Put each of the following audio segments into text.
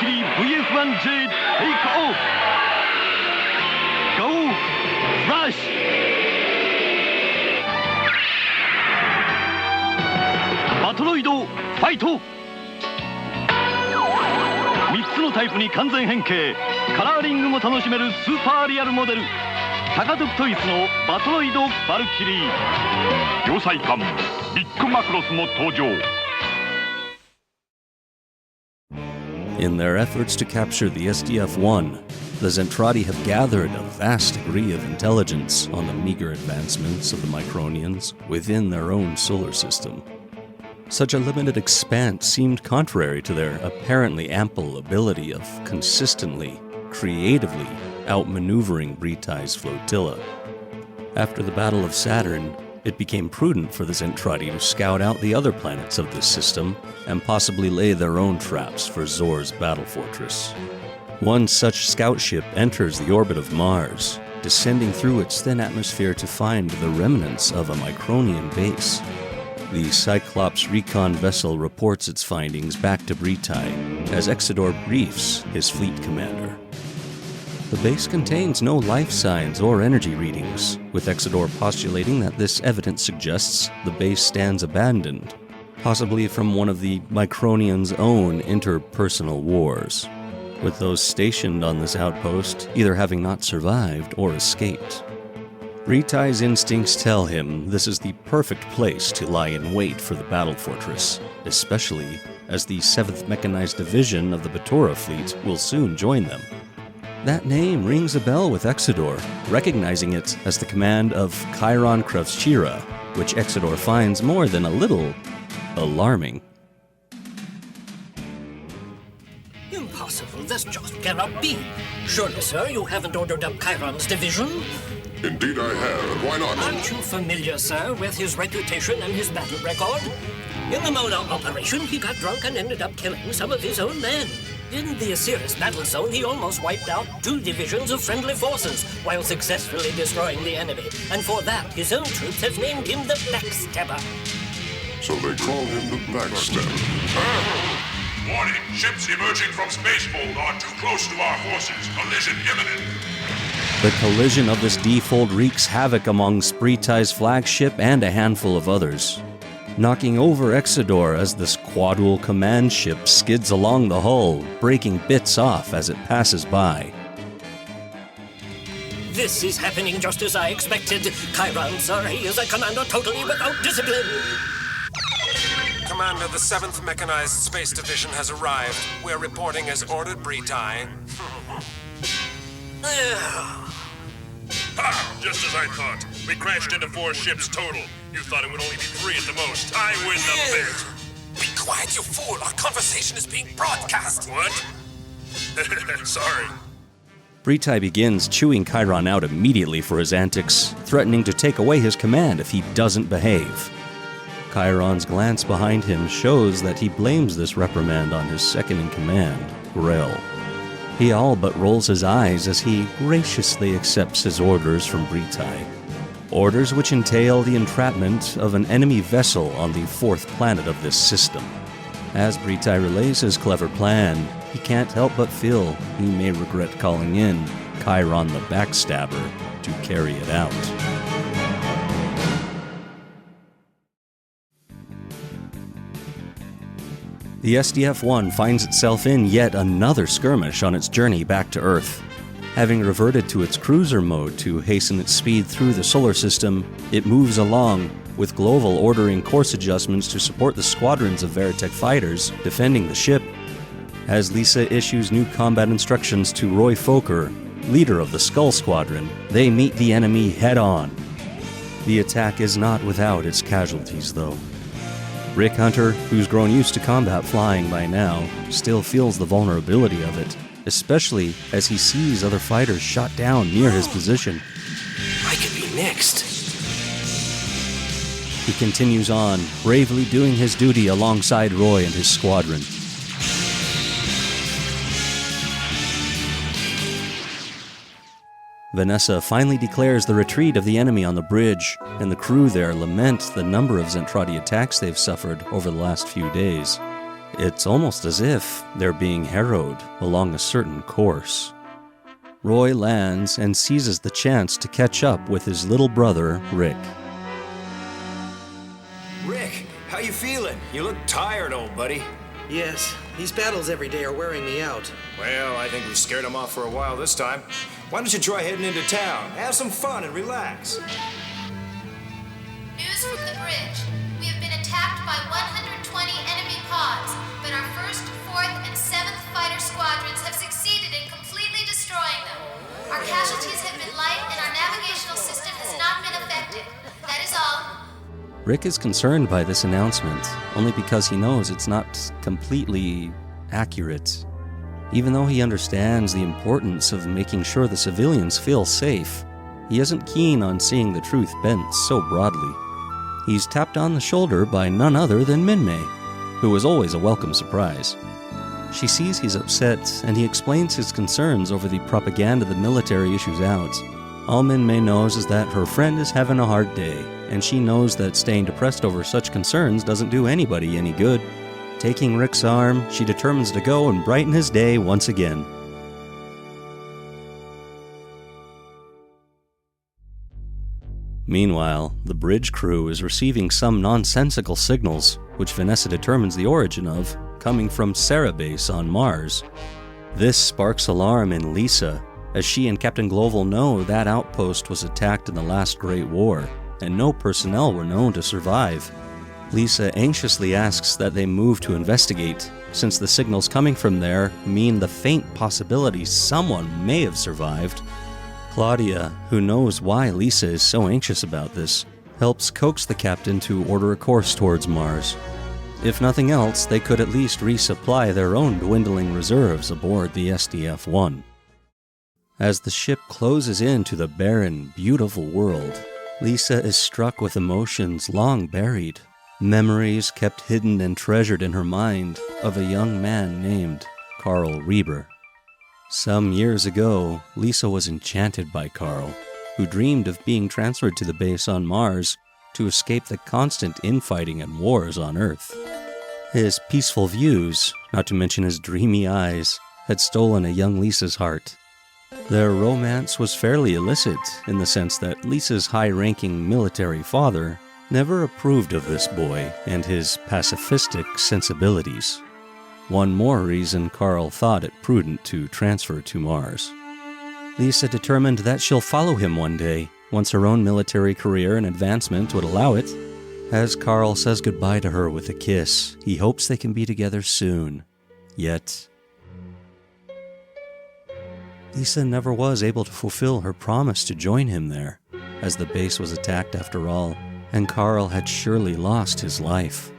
valkyrie VF1J take off! Go! Flash! バトロイドファイト。3つのタイプに完全変形、カラーリングも楽しめるスーパーリアルモデル、タカトゥクトイスのバトロイドバルキリー。要塞艦ビッグマクロスも登場。 In their efforts to capture the SDF-1, the Zentraedi have gathered a vast degree of intelligence on the meager advancements of the Micronians within their own solar system. Such a limited expanse seemed contrary to their apparently ample ability of consistently, creatively outmaneuvering BREETAI's flotilla. After the Battle of Saturn, it became prudent for the Zentraedi to scout out the other planets of this system and possibly lay their own traps for Zor's battle fortress. One such scout ship enters the orbit of Mars, descending through its thin atmosphere to find the remnants of a Micronian base. The Cyclops recon vessel reports its findings back to BREETAI as Exodore briefs his fleet commander. The base contains no life signs or energy readings, with Exodore postulating that this evidence suggests the base stands abandoned, possibly from one of the Micronians' own interpersonal wars, with those stationed on this outpost either having not survived or escaped. BREETAI's instincts tell him this is the perfect place to lie in wait for the battle fortress, especially as the 7th Mechanized Division of the Batora fleet will soon join them. That name rings a bell with Exodore, recognizing it as the command of KHYRON the, which Exodore finds more than a little alarming. Impossible, this just cannot be. Surely, sir, you haven't ordered up KHYRON's division? Indeed I have, and why not? Aren't you familiar, sir, with his reputation and his battle record? In the Moda operation, he got drunk and ended up killing some of his own men. In the Osiris battle zone, he almost wiped out 2 divisions of friendly forces while successfully destroying the enemy. And for that, his own troops have named him the Backstabber. So they call him the Backstabber. Warning! Ships emerging from spacefold are too close to our forces. Collision imminent. The collision of this D-fold wreaks havoc amongst BREETAI's flagship and a handful of others, knocking over Exodore as this quadruple command ship skids along the hull, breaking bits off as it passes by. This is happening just as I expected. KHYRON, sir, he is a commander totally without discipline. Commander, the 7th Mechanized Space Division has arrived. We're reporting as ordered, BREETAI. Ha! Just as I thought. We crashed into 4 ships total. You thought it would only be 3 at the most. I win the bid. Be quiet, you fool! Our conversation is being broadcast! What? Sorry. BREETAI begins chewing KHYRON out immediately for his antics, threatening to take away his command if he doesn't behave. KHYRON's glance behind him shows that he blames this reprimand on his second-in-command, Grell. He all but rolls his eyes as he graciously accepts his orders from BREETAI. Orders which entail the entrapment of an enemy vessel on the 4th planet of this system. As BREETAI relays his clever plan, he can't help but feel he may regret calling in KHYRON the Backstabber to carry it out. The SDF-1 finds itself in yet another skirmish on its journey back to Earth. Having reverted to its cruiser mode to hasten its speed through the solar system, it moves along, with Global ordering course adjustments to support the squadrons of veritech fighters defending the ship. As Lisa issues new combat instructions to Roy Fokker, leader of the Skull Squadron, they meet the enemy head-on. The attack is not without its casualties, though. Rick Hunter, who's grown used to combat flying by now, still feels the vulnerability of it, especially as he sees other fighters shot down near his position. I could be next. He continues on, bravely doing his duty alongside Roy and his squadron. Vanessa finally declares the retreat of the enemy on the bridge, and the crew there lament the number of Zentraedi attacks they've suffered over the last few days. It's almost as if they're being harrowed along a certain course. Roy lands and seizes the chance to catch up with his little brother, Rick. Rick, how you feeling? You look tired, old buddy. Yes, these battles every day are wearing me out. Well, I think we scared him off for a while this time. Why don't you try heading into town? Have some fun and relax. News from the bridge. We have been attacked by 120 enemy pods, but our 1st, 4th, and 7th fighter squadrons have succeeded in completely destroying them. Our casualties have been light and our navigational system has not been affected. That is all. Rick is concerned by this announcement, only because he knows it's not completely accurate. Even though he understands the importance of making sure the civilians feel safe, he isn't keen on seeing the truth bent so broadly. He's tapped on the shoulder by none other than MINMEI, who is always a welcome surprise. She sees he's upset, and he explains his concerns over the propaganda the military issues out. All MINMEI knows is that her friend is having a hard day, and she knows that staying depressed over such concerns doesn't do anybody any good. Taking Rick's arm, she determines to go and brighten his day once again. Meanwhile, the bridge crew is receiving some nonsensical signals, which Vanessa determines the origin of, coming from Sarah Base on Mars. This sparks alarm in Lisa, as she and Captain Global know that outpost was attacked in the last Great War, and no personnel were known to survive. Lisa anxiously asks that they move to investigate, since the signals coming from there mean the faint possibility someone may have survived. Claudia, who knows why Lisa is so anxious about this, helps coax the captain to order a course towards Mars. If nothing else, they could at least resupply their own dwindling reserves aboard the SDF-1. As the ship closes into the barren, beautiful world, Lisa is struck with emotions long buried, memories kept hidden and treasured in her mind of a young man named Carl Reber. Some years ago, Lisa was enchanted by Carl, who dreamed of being transferred to the base on Mars to escape the constant infighting and wars on Earth. His peaceful views, not to mention his dreamy eyes, had stolen a young Lisa's heart. Their romance was fairly illicit in the sense that Lisa's high-ranking military father never approved of this boy and his pacifistic sensibilities. One more reason Carl thought it prudent to transfer to Mars. Lisa determined that she'll follow him one day, once her own military career and advancement would allow it. As Carl says goodbye to her with a kiss, he hopes they can be together soon. Yet, Lisa never was able to fulfill her promise to join him there, as the base was attacked after all, and Carl had surely lost his life.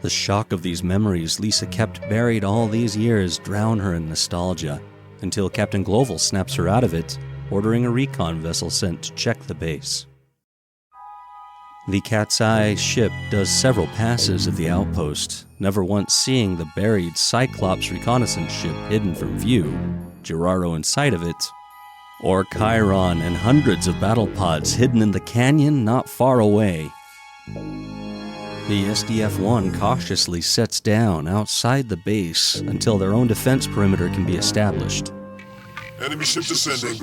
The shock of these memories Lisa kept buried all these years drown her in nostalgia, until Captain Global snaps her out of it, ordering a recon vessel sent to check the base. The Cat's Eye ship does several passes of the outpost, never once seeing the buried Cyclops reconnaissance ship hidden from view, Giraro in sight of it, or KHYRON and hundreds of battle pods hidden in the canyon not far away. The SDF-1 cautiously sets down outside the base until their own defense perimeter can be established. Enemy ship descending.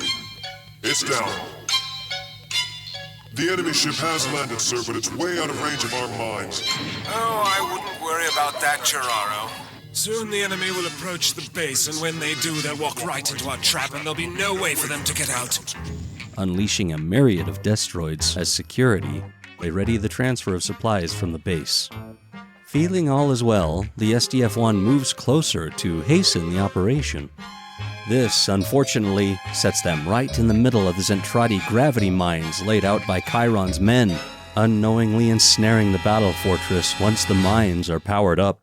It's down. The enemy ship has landed, sir, but it's way out of range of our mines. Oh, I wouldn't worry about that, Giraro. Soon the enemy will approach the base, and when they do, they'll walk right into our trap, and there'll be no way for them to get out. Unleashing a myriad of destroids as security, they ready the transfer of supplies from the base. Feeling all is well, the SDF-1 moves closer to hasten the operation. This, unfortunately, sets them right in the middle of the Zentraedi gravity mines laid out by KHYRON's men, unknowingly ensnaring the battle fortress once the mines are powered up.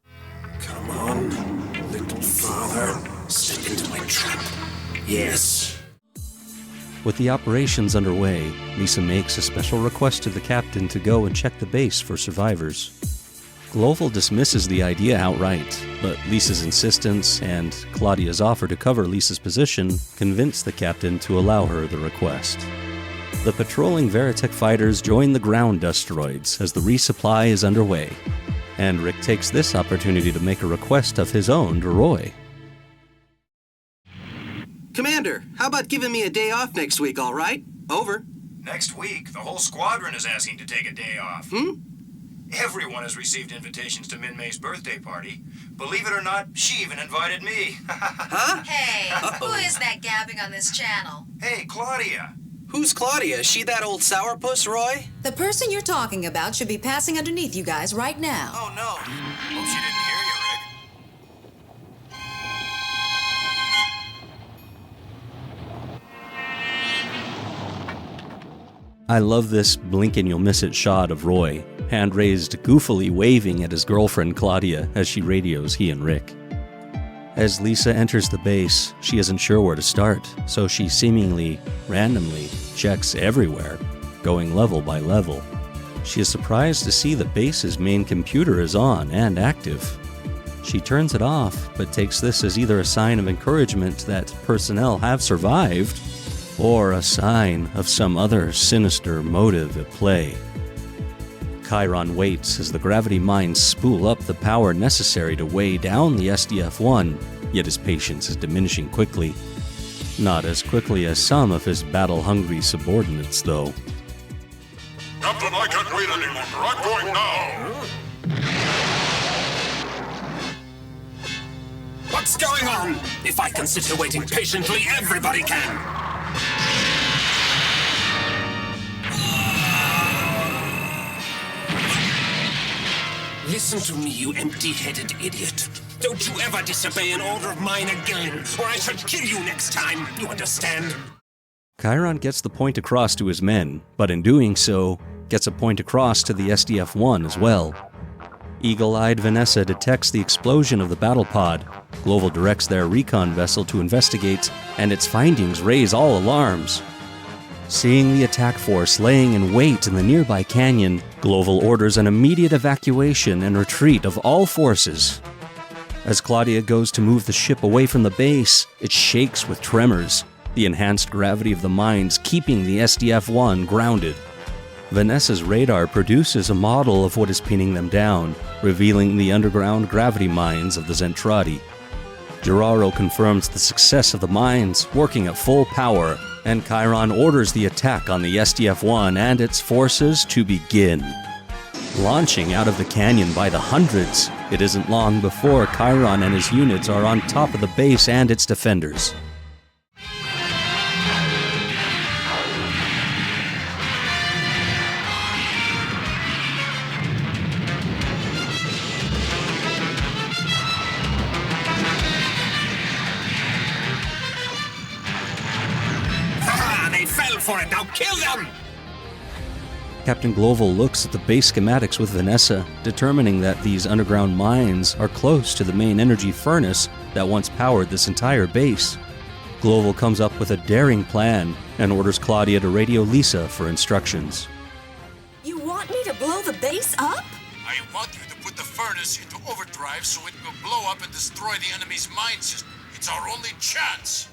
Come on, little father. Step into my trap. Yes. With the operations underway, Lisa makes a special request to the captain to go and check the base for survivors. Global dismisses the idea outright, but Lisa's insistence and Claudia's offer to cover Lisa's position convince the captain to allow her the request. The patrolling Veritech fighters join the ground destroids as the resupply is underway. and Rick takes this opportunity to make a request of his own to Roy. Commander, how about giving me a day off next week, all right? Over. Next week, the whole squadron is asking to take a day off. Everyone has received invitations to MINMEI's birthday party. Believe it or not, she even invited me. Huh? Hey, who is that gabbing on this channel? Hey, Claudia. Who's Claudia? Is she that old sourpuss, Roy? The person you're talking about should be passing underneath you guys right now. Oh, no. Hope she didn't hear you, Rick. I love this blink and you'll miss it shot of Roy, hand raised goofily waving at his girlfriend Claudia as she radios he and Rick. As Lisa enters the base, she isn't sure where to start, so she seemingly, randomly, checks everywhere, going level by level. She is surprised to see the base's main computer is on and active. She turns it off, but takes this as either a sign of encouragement that personnel have survived, or a sign of some other sinister motive at play. KHYRON waits as the gravity mines spool up the power necessary to weigh down the SDF-1, yet his patience is diminishing quickly. Not as quickly as some of his battle-hungry subordinates, though. Captain, I can't wait any longer. I'm going now. What's going on? If I can sit here waiting patiently, everybody can. Listen to me, you empty-headed idiot. Don't you ever disobey an order of mine again, or I shall kill you next time, you understand? KHYRON gets the point across to his men, but in doing so, gets a point across to the SDF-1 as well. Eagle-eyed Vanessa detects the explosion of the battle pod. Global directs their recon vessel to investigate, and its findings raise all alarms. Seeing the attack force laying in wait in the nearby canyon, Global orders an immediate evacuation and retreat of all forces. As Claudia goes to move the ship away from the base, it shakes with tremors, the enhanced gravity of the mines keeping the SDF-1 grounded. Vanessa's radar produces a model of what is pinning them down, revealing the underground gravity mines of the Zentraedi. Giraro confirms the success of the mines, working at full power, and KHYRON orders the attack on the SDF-1 and its forces to begin. Launching out of the canyon by the hundreds, it isn't long before KHYRON and his units are on top of the base and its defenders. They fell for it, now kill them! Captain Global looks at the base schematics with Vanessa, determining that these underground mines are close to the main energy furnace that once powered this entire base. Global comes up with a daring plan and orders Claudia to radio Lisa for instructions. You want me to blow the base up? I want you to put the furnace into overdrive so it will blow up and destroy the enemy's mine system. It's our only chance.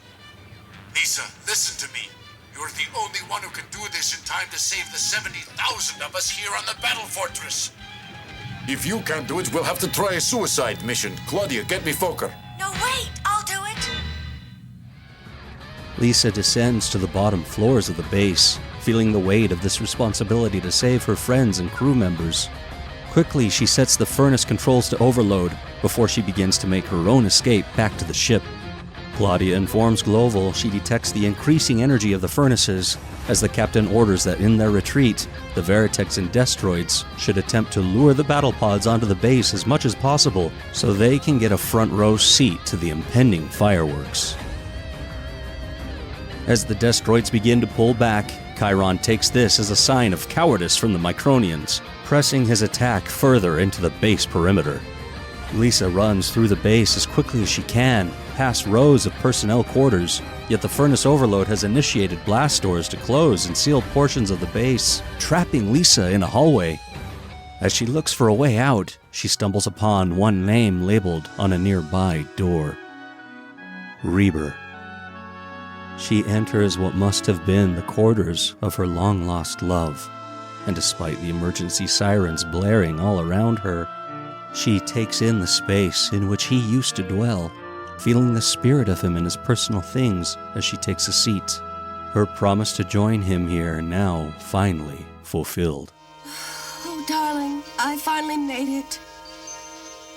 Lisa, listen to me. You're the only one who can do this in time to save the 70,000 of us here on the battle fortress. If you can't do it, we'll have to try a suicide mission. Claudia, get me Fokker. No, wait, I'll do it. Lisa descends to the bottom floors of the base, feeling the weight of this responsibility to save her friends and crew members. Quickly, she sets the furnace controls to overload before she begins to make her own escape back to the ship. Claudia informs Global she detects the increasing energy of the furnaces as the captain orders that in their retreat, the veritechs and destroids should attempt to lure the battle pods onto the base as much as possible so they can get a front row seat to the impending fireworks. As the destroids begin to pull back, KHYRON takes this as a sign of cowardice from the Micronians, pressing his attack further into the base perimeter. Lisa runs through the base as quickly as she can, past rows of personnel quarters, yet the furnace overload has initiated blast doors to close and seal portions of the base, trapping Lisa in a hallway. As she looks for a way out, she stumbles upon one name labeled on a nearby door. Reber. She enters what must have been the quarters of her long-lost love, and despite the emergency sirens blaring all around her, She takes in the space in which he used to dwell, feeling the spirit of him in his personal things as she takes a seat. Her promise to join him here now finally fulfilled. Oh, darling, I finally made it.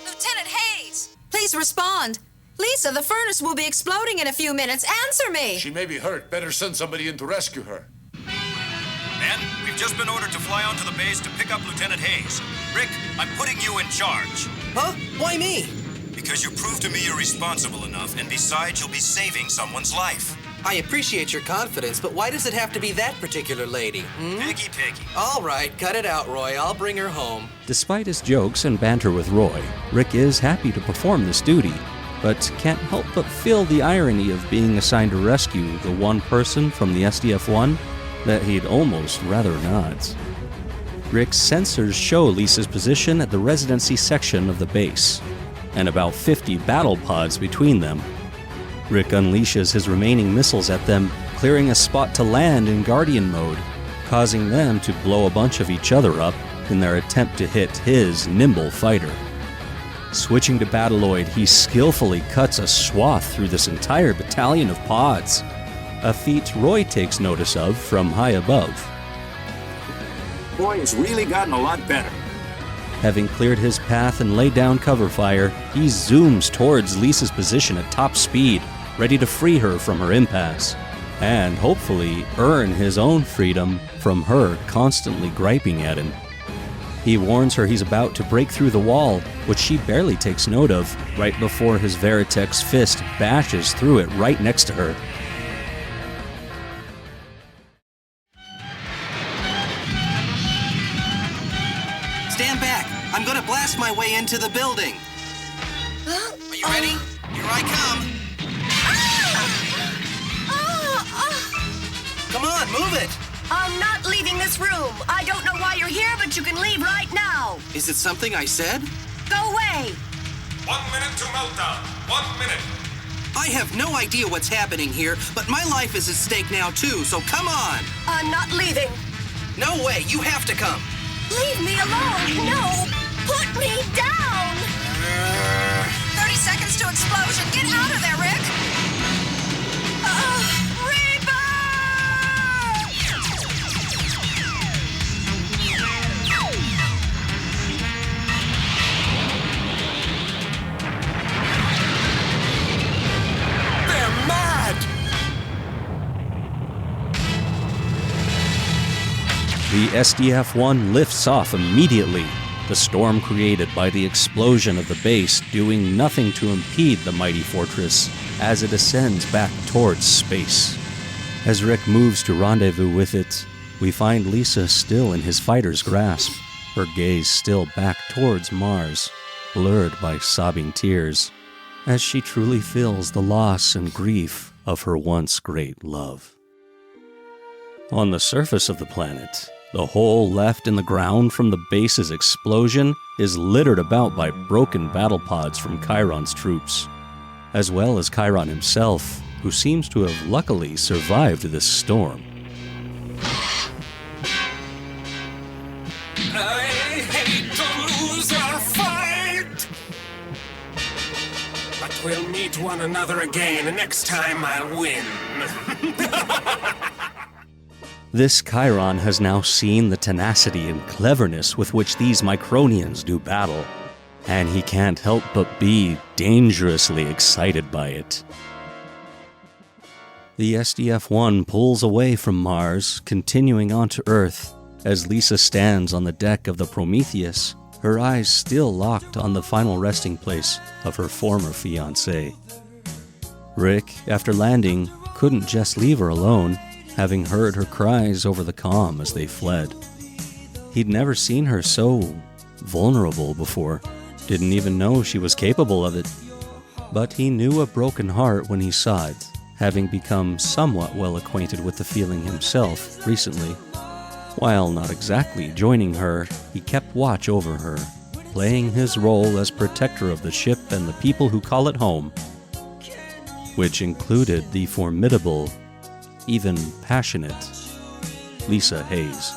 Lieutenant Hayes, please respond. Lisa, the furnace will be exploding in a few minutes. Answer me! She may be hurt. Better send somebody in to rescue her. Men, we've just been ordered to fly onto the base to pick up Lieutenant Hayes. Rick, I'm putting you in charge. Huh? Why me? Because you proved to me you're responsible enough, and besides, you'll be saving someone's life. I appreciate your confidence, but why does it have to be that particular lady? Peggy. All right, cut it out, Roy. I'll bring her home. Despite his jokes and banter with Roy, Rick is happy to perform this duty, but can't help but feel the irony of being assigned to rescue the one person from the SDF-1 that he'd almost rather not. Rick's sensors show Lisa's position at the residency section of the base, and about 50 battle pods between them. Rick unleashes his remaining missiles at them, clearing a spot to land in Guardian mode, causing them to blow a bunch of each other up in their attempt to hit his nimble fighter. Switching to Battloid, he skillfully cuts a swath through this entire battalion of pods, a feat Roy takes notice of from high above. Boy, it's really gotten a lot better. Having cleared his path and laid down cover fire, he zooms towards Lisa's position at top speed, ready to free her from her impasse, and hopefully earn his own freedom from her constantly griping at him. He warns her he's about to break through the wall, which she barely takes note of, right before his veritech's fist bashes through it right next to her. Stand back. I'm gonna blast my way into the building. Are you ready? Here I come. Come on, move it. I'm not leaving this room. I don't know why you're here, but you can leave right now. Is it something I said? Go away. 1 minute to meltdown. 1 minute. I have no idea what's happening here, but my life is at stake now too, so come on. I'm not leaving. No way, you have to come. Leave me alone. No, put me down. 30 seconds to explosion. Get out of there, Rick! The SDF-1 lifts off immediately, the storm created by the explosion of the base doing nothing to impede the mighty fortress as it ascends back towards space. As Rick moves to rendezvous with it, we find Lisa still in his fighter's grasp, her gaze still back towards Mars, blurred by sobbing tears, as she truly feels the loss and grief of her once great love. On the surface of the planet, the hole left in the ground from the base's explosion is littered about by broken battle pods from KHYRON's troops, as well as KHYRON himself, who seems to have luckily survived this storm. I hate to lose a fight! But we'll meet one another again, and next time I'll win. This KHYRON has now seen the tenacity and cleverness with which these Micronians do battle, and he can't help but be dangerously excited by it. The SDF-1 pulls away from Mars, continuing onto Earth, as Lisa stands on the deck of the Prometheus, her eyes still locked on the final resting place of her former fiancé. Rick, after landing, couldn't just leave her alone, having heard her cries over the comm as they fled. He'd never seen her so vulnerable before, didn't even know she was capable of it. But he knew a broken heart when he saw it, having become somewhat well acquainted with the feeling himself recently. While not exactly joining her, he kept watch over her, playing his role as protector of the ship and the people who call it home, which included the formidable, even passionate, Lisa Hayes.